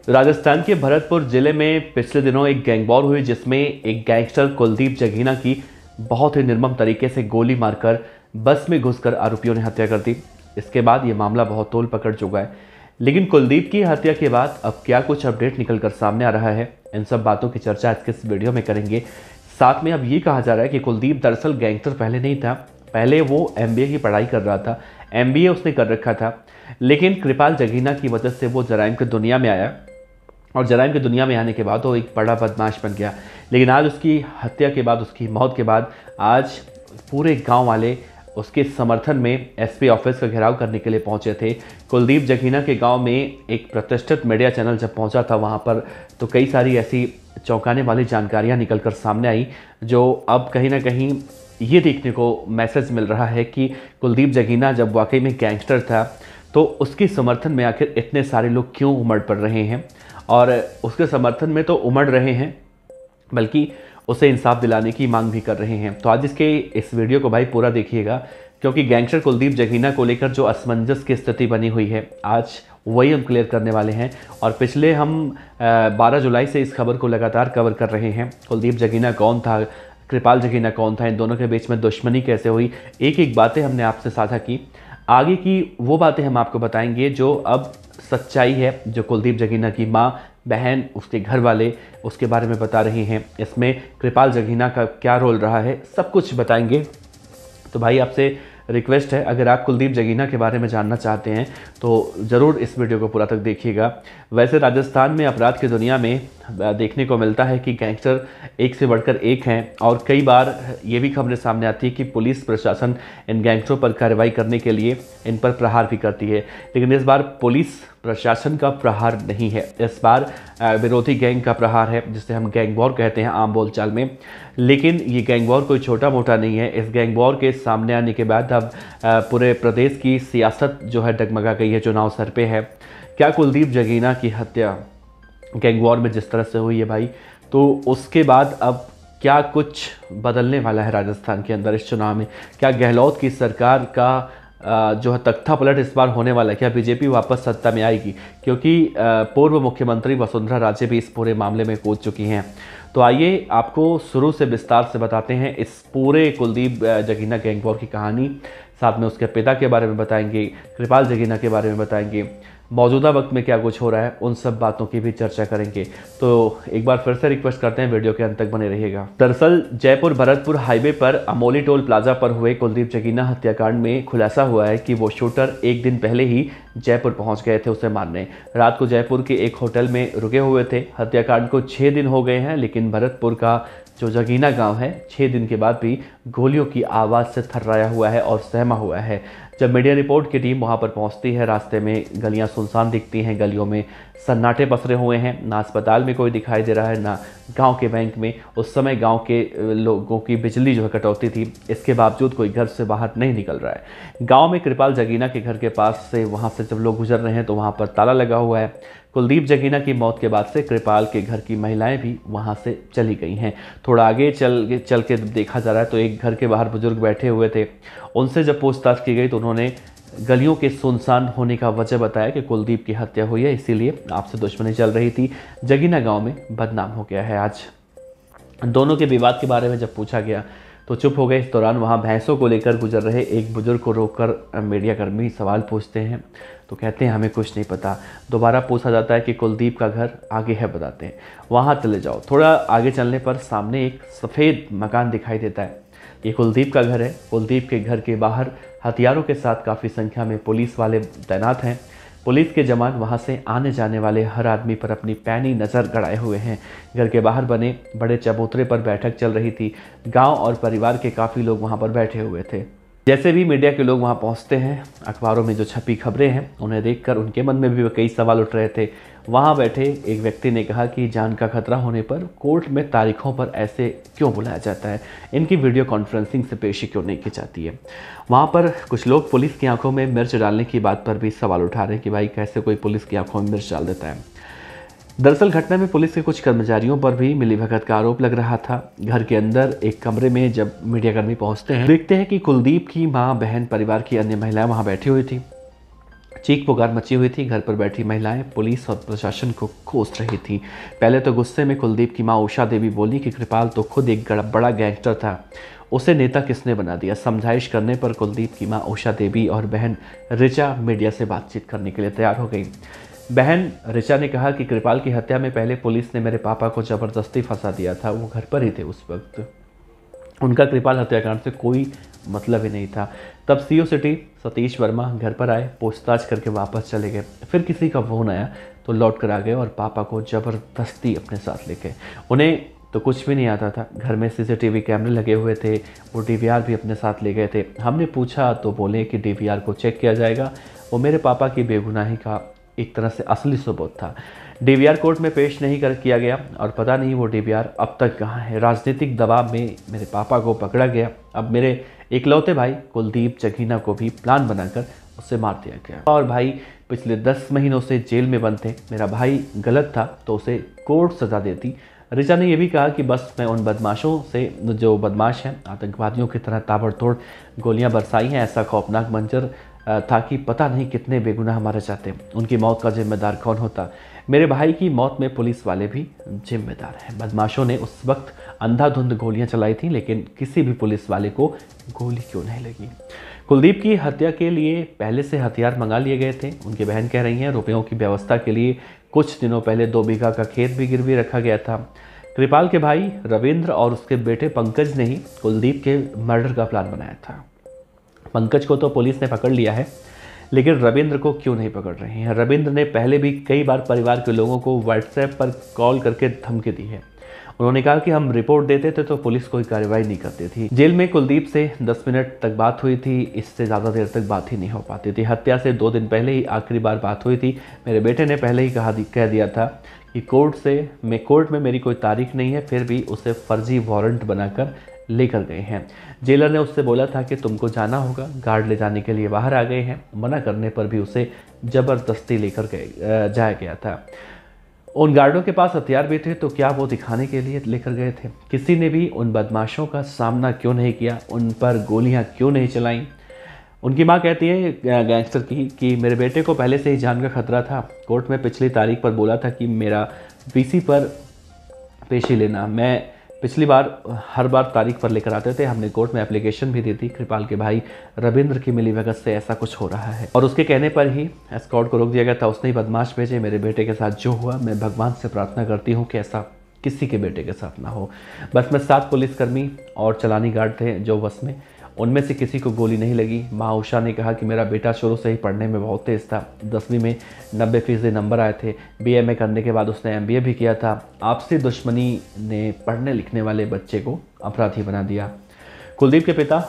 राजस्थान के भरतपुर जिले में पिछले दिनों एक गैंग वॉर हुई, जिसमें एक गैंगस्टर कुलदीप जगीना की बहुत ही निर्मम तरीके से गोली मारकर बस में घुसकर आरोपियों ने हत्या कर दी। इसके बाद ये मामला बहुत तोल पकड़ चुका है। लेकिन कुलदीप की हत्या के बाद अब क्या कुछ अपडेट निकलकर सामने आ रहा है, इन सब बातों की चर्चा आज के इस वीडियो में करेंगे। साथ में अब ये कहा जा रहा है कि कुलदीप दरअसल गैंगस्टर पहले नहीं था, पहले वो MBA की पढ़ाई कर रहा था, MBA उसने कर रखा था। लेकिन कृपाल जगीना की वजह से वो जराइम की दुनिया में आया और जराइम की दुनिया में आने के बाद वो एक बड़ा बदमाश बन गया। लेकिन आज उसकी हत्या के बाद, उसकी मौत के बाद, आज पूरे गांव वाले उसके समर्थन में SP ऑफिस का घेराव करने के लिए पहुंचे थे। कुलदीप जगीना के गांव में एक प्रतिष्ठित मीडिया चैनल जब पहुंचा था वहां पर, तो कई सारी ऐसी चौंकाने वाली जानकारियां निकलकर सामने आई, जो अब कहीं ना कहीं ये देखने को मैसेज मिल रहा है कि कुलदीप जगीना जब वाकई में गैंगस्टर था तो उसके समर्थन में आखिर इतने सारे लोग क्यों उमड़ पड़ रहे हैं। और उसके समर्थन में तो उमड़ रहे हैं, बल्कि उसे इंसाफ दिलाने की मांग भी कर रहे हैं। तो आज इसके इस वीडियो को भाई पूरा देखिएगा, क्योंकि गैंगस्टर कुलदीप जगीना को लेकर जो असमंजस की स्थिति बनी हुई है, आज वही हम क्लियर करने वाले हैं। और पिछले हम 12 जुलाई से इस खबर को लगातार कवर कर रहे हैं। कुलदीप जगीना कौन था, कृपाल जगीना कौन था, इन दोनों के बीच में दुश्मनी कैसे हुई, एक एक बातें हमने आपसे साझा की। आगे की वो बातें हम आपको बताएंगे जो अब सच्चाई है, जो कुलदीप जगीना की माँ, बहन, उसके घर वाले उसके बारे में बता रही हैं। इसमें कृपाल जगीना का क्या रोल रहा है, सब कुछ बताएंगे। तो भाई आपसे रिक्वेस्ट है, अगर आप कुलदीप जगीना के बारे में जानना चाहते हैं तो ज़रूर इस वीडियो को पूरा तक देखिएगा। वैसे राजस्थान में अपराध की दुनिया में देखने को मिलता है कि गैंगस्टर एक से बढ़कर एक हैं, और कई बार ये भी खबरें सामने आती है कि पुलिस प्रशासन इन गैंगस्टरों पर कार्रवाई करने के लिए इन पर प्रहार भी करती है। लेकिन इस बार पुलिस प्रशासन का प्रहार नहीं है, इस बार विरोधी गैंग का प्रहार है, जिसे हम गैंग वॉर कहते हैं आम बोलचाल में। लेकिन ये गैंग वॉर कोई छोटा मोटा नहीं है। इस गैंग वॉर के सामने आने के बाद अब पूरे प्रदेश की सियासत जो है डगमगा गई है, चुनाव सर पे है। क्या कुलदीप जगीना की हत्या गैंग वॉर में जिस तरह से हुई है भाई, तो उसके बाद अब क्या कुछ बदलने वाला है राजस्थान के अंदर इस चुनाव में? क्या गहलोत की सरकार का जो है तख्ता पलट इस बार होने वाला है? क्या बीजेपी वापस सत्ता में आएगी? क्योंकि पूर्व मुख्यमंत्री वसुंधरा राजे भी इस पूरे मामले में कूद चुकी हैं। तो आइए आपको शुरू से विस्तार से बताते हैं इस पूरे कुलदीप जगीना गैंग वॉर की कहानी। साथ में उसके पिता के बारे में बताएंगे, कृपाल जगीना के बारे में बताएंगे, मौजूदा वक्त में क्या कुछ हो रहा है, उन सब बातों की भी चर्चा करेंगे। तो एक बार फिर से रिक्वेस्ट करते हैं, वीडियो के अंत तक बने रहिएगा। दरअसल जयपुर भरतपुर हाईवे पर अमोली टोल प्लाजा पर हुए कुलदीप जगीना हत्याकांड में खुलासा हुआ है कि वो शूटर एक दिन पहले ही जयपुर पहुंच गए थे उसे मारने। रात को जयपुर के एक होटल में रुके हुए थे। हत्याकांड को 6 दिन हो गए हैं, लेकिन भरतपुर का जो जगीना गांव है 6 दिन के बाद भी गोलियों की आवाज़ से थर्राया हुआ है और सहमा हुआ है। जब मीडिया रिपोर्ट की टीम वहां पर पहुंचती है, रास्ते में गलियां सुनसान दिखती हैं, गलियों में सन्नाटे पसरे हुए हैं, ना अस्पताल में कोई दिखाई दे रहा है, ना गांव के बैंक में। उस समय गांव के लोगों की बिजली जो है कटौती थी, इसके बावजूद कोई घर से बाहर नहीं निकल रहा है। गाँव में कृपाल जगीना के घर के पास से वहाँ से जब लोग गुजर रहे हैं तो वहाँ पर ताला लगा हुआ है। कुलदीप जगीना की मौत के बाद से कृपाल के घर की महिलाएं भी वहां से चली गई हैं। थोड़ा आगे चल के देखा जा रहा है तो एक घर के बाहर बुजुर्ग बैठे हुए थे, उनसे जब पूछताछ की गई तो उन्होंने गलियों के सुनसान होने का वजह बताया कि कुलदीप की हत्या हुई है, इसीलिए आपसे दुश्मनी चल रही थी, जगीना गांव में बदनाम हो गया है। आज दोनों के विवाद के बारे में जब पूछा गया तो चुप हो गए। इस दौरान वहाँ भैंसों को लेकर गुजर रहे एक बुजुर्ग को रोककर मीडियाकर्मी सवाल पूछते हैं तो कहते हैं हमें कुछ नहीं पता। दोबारा पूछा जाता है कि कुलदीप का घर आगे है, बताते हैं, वहाँ चले जाओ। थोड़ा आगे चलने पर सामने एक सफ़ेद मकान दिखाई देता है, ये कुलदीप का घर है। कुलदीप के घर के बाहर हथियारों के साथ काफ़ी संख्या में पुलिस वाले तैनात हैं। पुलिस के जवान वहां से आने जाने वाले हर आदमी पर अपनी पैनी नज़र गड़ाए हुए हैं। घर के बाहर बने बड़े चबूतरे पर बैठक चल रही थी। गांव और परिवार के काफ़ी लोग वहां पर बैठे हुए थे। जैसे भी मीडिया के लोग वहां पहुंचते हैं, अखबारों में जो छपी खबरें हैं उन्हें देखकर उनके मन में भी कई सवाल उठ रहे थे। वहां बैठे एक व्यक्ति ने कहा कि जान का खतरा होने पर कोर्ट में तारीखों पर ऐसे क्यों बुलाया जाता है, इनकी वीडियो कॉन्फ्रेंसिंग से पेशी क्यों नहीं की जाती है। वहाँ पर कुछ लोग पुलिस की आंखों में मिर्च डालने की बात पर भी सवाल उठा रहे हैं कि भाई कैसे कोई पुलिस की आंखों में मिर्च डाल देता है। दरअसल घटना में पुलिस के कुछ कर्मचारियों पर भी मिलीभगत का आरोप लग रहा था। घर के अंदर एक कमरे में जब मीडियाकर्मी पहुंचते हैं, देखते हैं कि कुलदीप की मां, बहन, परिवार की अन्य महिलाएं वहां बैठी हुई थी। चीख पुकार मची हुई थी। घर पर बैठी महिलाएं पुलिस और प्रशासन को कोस रही थी। पहले तो गुस्से में कुलदीप की मां उषा देवी बोली कि कृपाल तो खुद एक बड़ा गैंगस्टर था, उसे नेता किसने बना दिया। समझाइश करने पर कुलदीप की मां उषा देवी और बहन ऋचा मीडिया से बातचीत करने के लिए तैयार हो गई। बहन ऋचा ने कहा कि कृपाल की हत्या में पहले पुलिस ने मेरे पापा को जबरदस्ती फंसा दिया था, वो घर पर ही थे उस वक्त, उनका कृपाल हत्याकांड से कोई मतलब ही नहीं था। तब सीओ सिटी सतीश वर्मा घर पर आए, पूछताछ करके वापस चले गए। फिर किसी का फोन आया तो लौट कर आ गए और पापा को ज़बरदस्ती अपने साथ लेके। उन्हें तो कुछ भी नहीं आता था। घर में सीसीटीवी कैमरे लगे हुए थे, वो डीवीआर भी अपने साथ ले गए थे। हमने पूछा तो बोले कि डीवीआर को चेक किया जाएगा, वो मेरे पापा की बेगुनाही का एक तरह से असली सबूत था। डीवीआर कोर्ट में पेश नहीं किया गया और पता नहीं वो डीवीआर अब तक कहाँ है। राजनीतिक दबाव में मेरे पापा को पकड़ा गया। अब मेरे इकलौते भाई कुलदीप जगीना को भी प्लान बनाकर उसे मार दिया गया। और भाई पिछले 10 महीनों से जेल में बंद थे। मेरा भाई गलत था तो उसे कोर्ट सजा देती। ऋचा ने यह भी कहा कि बस मैं उन बदमाशों से, जो बदमाश हैं, आतंकवादियों की तरह ताबड़तोड़ गोलियां बरसाई हैं। ऐसा खौफनाक मंजर था कि पता नहीं कितने बेगुनाह मारे जाते। उनकी मौत का जिम्मेदार कौन होता। मेरे भाई की मौत में पुलिस वाले भी जिम्मेदार हैं। बदमाशों ने उस वक्त अंधाधुंध गोलियां चलाई थी, लेकिन किसी भी पुलिस वाले को गोली क्यों नहीं लगी। कुलदीप की हत्या के लिए पहले से हथियार मंगा लिए गए थे। उनकी बहन कह रही हैं रुपयों की व्यवस्था के लिए कुछ दिनों पहले 2 बीघा का खेत भी गिरवी रखा गया था। कृपाल के भाई रविंद्र और उसके बेटे पंकज ने ही कुलदीप के मर्डर का प्लान बनाया था। पंकज को तो पुलिस ने पकड़ लिया है, लेकिन रविंद्र को क्यों नहीं पकड़ रहे हैं। रविंद्र ने पहले भी कई बार परिवार के लोगों को व्हाट्सएप पर कॉल करके धमकी दी है। उन्होंने कहा कि हम रिपोर्ट देते थे तो पुलिस कोई कार्रवाई नहीं करती थी। जेल में कुलदीप से 10 मिनट तक बात हुई थी, इससे ज़्यादा देर तक बात ही नहीं हो पाती थी। हत्या से 2 दिन पहले ही आखिरी बार बात हुई थी। मेरे बेटे ने पहले ही कह दिया था कि कोर्ट में मेरी कोई तारीख नहीं है, फिर भी उसे फर्जी वारंट बनाकर लेकर गए हैं। जेलर ने उससे बोला था कि तुमको जाना होगा। गार्ड ले जाने के लिए बाहर आ गए हैं। मना करने पर भी उसे ज़बरदस्ती लेकर जाया गया था। उन गार्डों के पास हथियार भी थे, तो क्या वो दिखाने के लिए लेकर गए थे। किसी ने भी उन बदमाशों का सामना क्यों नहीं किया, उन पर गोलियां क्यों नहीं चलाईं। उनकी मां कहती है गैंगस्टर की कि मेरे बेटे को पहले से ही जान का खतरा था। कोर्ट में पिछली तारीख पर बोला था कि मेरा वीसी पर पेशी लेना। मैं पिछली बार हर बार तारीख पर लेकर आते थे। हमने कोर्ट में एप्लीकेशन भी दी थी। कृपाल के भाई रविंद्र की मिलीभगत से ऐसा कुछ हो रहा है और उसके कहने पर ही एस्कॉर्ट को रोक दिया गया था। उसने ही बदमाश भेजे। मेरे बेटे के साथ जो हुआ, मैं भगवान से प्रार्थना करती हूँ कि ऐसा किसी के बेटे के साथ ना हो। बस में 7 पुलिसकर्मी और चलानी गार्ड थे जो बस में, उनमें से किसी को गोली नहीं लगी। माँ उषा ने कहा कि मेरा बेटा शुरू से ही पढ़ने में बहुत तेज़ था। 10वीं में 90% नंबर आए थे। BMA करने के बाद उसने MBA भी किया था। आपसी दुश्मनी ने पढ़ने लिखने वाले बच्चे को अपराधी बना दिया। कुलदीप के पिता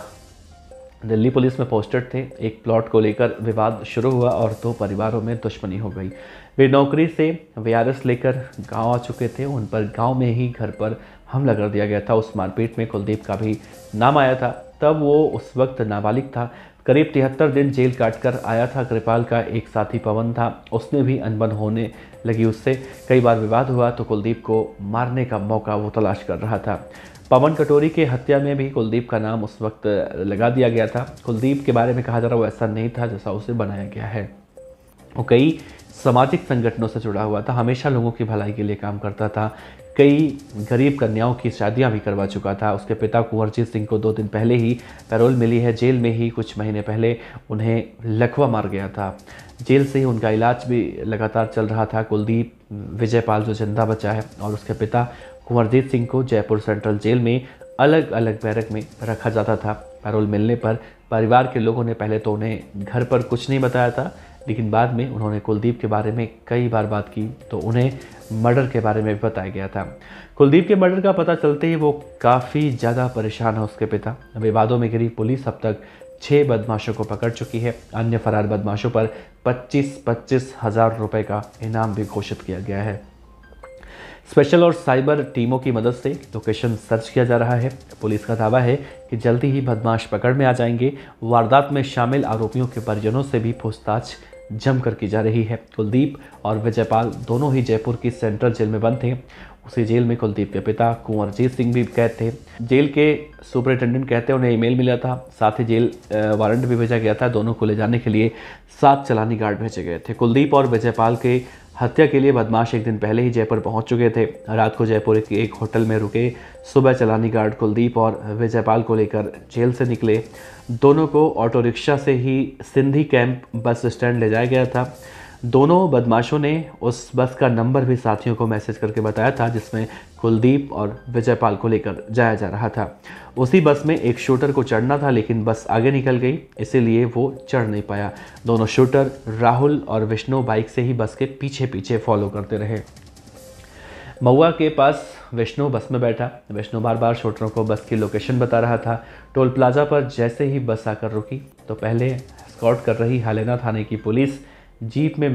दिल्ली पुलिस में पोस्टेड थे। एक प्लॉट को लेकर विवाद शुरू हुआ और 2 परिवारों में दुश्मनी हो गई। वे नौकरी से VRS लेकर गांव आ चुके थे। उन पर गांव में ही घर पर हमला कर दिया गया था। उस मारपीट में कुलदीप का भी नाम आया था। तब वो उस वक्त नाबालिग था। करीब 73 दिन जेल काटकर आया था। कृपाल का एक साथी पवन था, उसने भी अनबन होने लगी उससे। कई बार विवाद हुआ तो कुलदीप को मारने का मौका वो तलाश कर रहा था। पवन कटोरी के हत्या में भी कुलदीप का नाम उस वक्त लगा दिया गया था। कुलदीप के बारे में कहा जा रहा वो ऐसा नहीं था जैसा उसे बनाया गया है। वो कई सामाजिक संगठनों से जुड़ा हुआ था, हमेशा लोगों की भलाई के लिए काम करता था। कई गरीब कन्याओं की शादियां भी करवा चुका था। उसके पिता कुंवरजीत सिंह को 2 दिन पहले ही पैरोल मिली है। जेल में ही कुछ महीने पहले उन्हें लकवा मार गया था। जेल से ही उनका इलाज भी लगातार चल रहा था। कुलदीप विजयपाल जो जिंदा बचा है और उसके पिता कुंवरजीत सिंह को जयपुर सेंट्रल जेल में अलग अलग बैरक में रखा जाता था। पैरोल मिलने पर परिवार के लोगों ने पहले तो उन्हें घर पर कुछ नहीं बताया था, लेकिन बाद में उन्होंने कुलदीप के बारे में कई बार बात की तो उन्हें मर्डर के बारे में भी बताया गया था। कुलदीप के मर्डर का पता चलते ही वो काफ़ी ज़्यादा परेशान है। उसके पिता विवादों में घिरी पुलिस अब तक 6 बदमाशों को पकड़ चुकी है। अन्य फरार बदमाशों पर 25-25 हज़ार रुपये का इनाम भी घोषित किया गया है। स्पेशल और साइबर टीमों की मदद से लोकेशन सर्च किया जा रहा है। पुलिस का दावा है कि जल्दी ही बदमाश पकड़ में आ जाएंगे। वारदात में शामिल आरोपियों के परिजनों से भी पूछताछ जमकर की जा रही है। कुलदीप और विजयपाल दोनों ही जयपुर की सेंट्रल जेल में बंद थे। उसी जेल में कुलदीप के पिता कुंवरजीत सिंह भी कैद थे। जेल के सुपरिटेंडेंट कहते हैं उन्हें ईमेल मिला था, साथ ही जेल वारंट भी भेजा गया था। दोनों को ले जाने के लिए 7 चालानी गार्ड भेजे गए थे। कुलदीप और विजयपाल के हत्या के लिए बदमाश एक दिन पहले ही जयपुर पहुंच चुके थे। रात को जयपुर के एक होटल में रुके। सुबह चालानी गार्ड कुलदीप और विजयपाल को लेकर जेल से निकले। दोनों को ऑटो रिक्शा से ही सिंधी कैंप बस स्टैंड ले जाया गया था। दोनों बदमाशों ने उस बस का नंबर भी साथियों को मैसेज करके बताया था जिसमें कुलदीप और विजयपाल को लेकर जाया जा रहा था। उसी बस में एक शूटर को चढ़ना था, लेकिन बस आगे निकल गई, इसीलिए वो चढ़ नहीं पाया। दोनों शूटर राहुल और विष्णु बाइक से ही बस के पीछे पीछे फॉलो करते रहे। महुआ के पास विष्णु बस में बैठा। विष्णु बार बार शूटरों को बस की लोकेशन बता रहा था। टोल प्लाजा पर जैसे ही बस आकर रुकी तो पहले स्कॉट कर रही हलेना थाने की पुलिस जीप में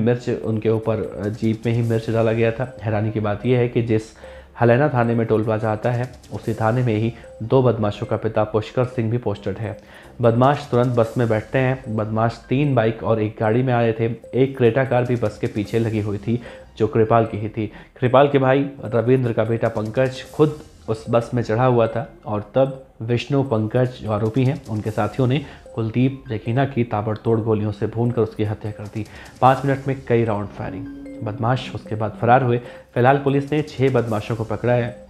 ही मिर्च डाला गया था। हैरानी की बात यह है कि जिस हलेना थाने में टोल प्लाजा आता है उसी थाने में ही 2 बदमाशों का पिता पुष्कर सिंह भी पोस्टेड है। बदमाश तुरंत बस में बैठते हैं। बदमाश 3 बाइक और एक गाड़ी में आए थे। एक क्रेटा कार भी बस के पीछे लगी हुई थी जो कृपाल की ही थी। कृपाल के भाई रविंद्र का बेटा पंकज खुद उस बस में चढ़ा हुआ था और तब विष्णु, पंकज जो आरोपी हैं, उनके साथियों ने कुलदीप जगीना की ताबड़तोड़ गोलियों से भूनकर उसकी हत्या कर दी। 5 मिनट में कई राउंड फायरिंग। बदमाश उसके बाद फरार हुए। फिलहाल पुलिस ने 6 बदमाशों को पकड़ा है।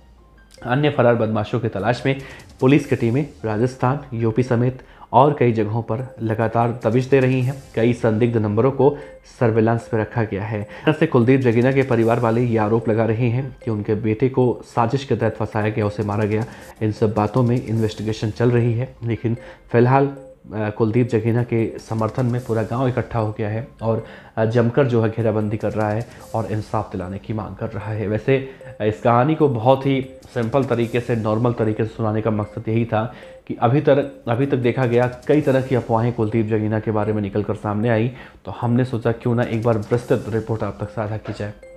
अन्य फरार बदमाशों की तलाश में पुलिस की टीमें राजस्थान, यूपी समेत और कई जगहों पर लगातार दबिश दे रही हैं। कई संदिग्ध नंबरों को सर्विलांस पर रखा गया है। ऐसे कुलदीप जगीना के परिवार वाले ये आरोप लगा रहे हैं कि उनके बेटे को साजिश के तहत फंसाया गया, उसे मारा गया। इन सब बातों में इन्वेस्टिगेशन चल रही है, लेकिन फिलहाल कुलदीप जगीना के समर्थन में पूरा गांव इकट्ठा हो गया है और जमकर जो है घेराबंदी कर रहा है और इंसाफ दिलाने की मांग कर रहा है। वैसे इस कहानी को बहुत ही सिंपल तरीके से, नॉर्मल तरीके से सुनाने का मकसद यही था कि अभी तक देखा गया कई तरह की अफवाहें कुलदीप जगीना के बारे में निकल कर सामने आई, तो हमने सोचा क्यों ना एक बार विस्तृत रिपोर्ट आप तक साझा की जाए।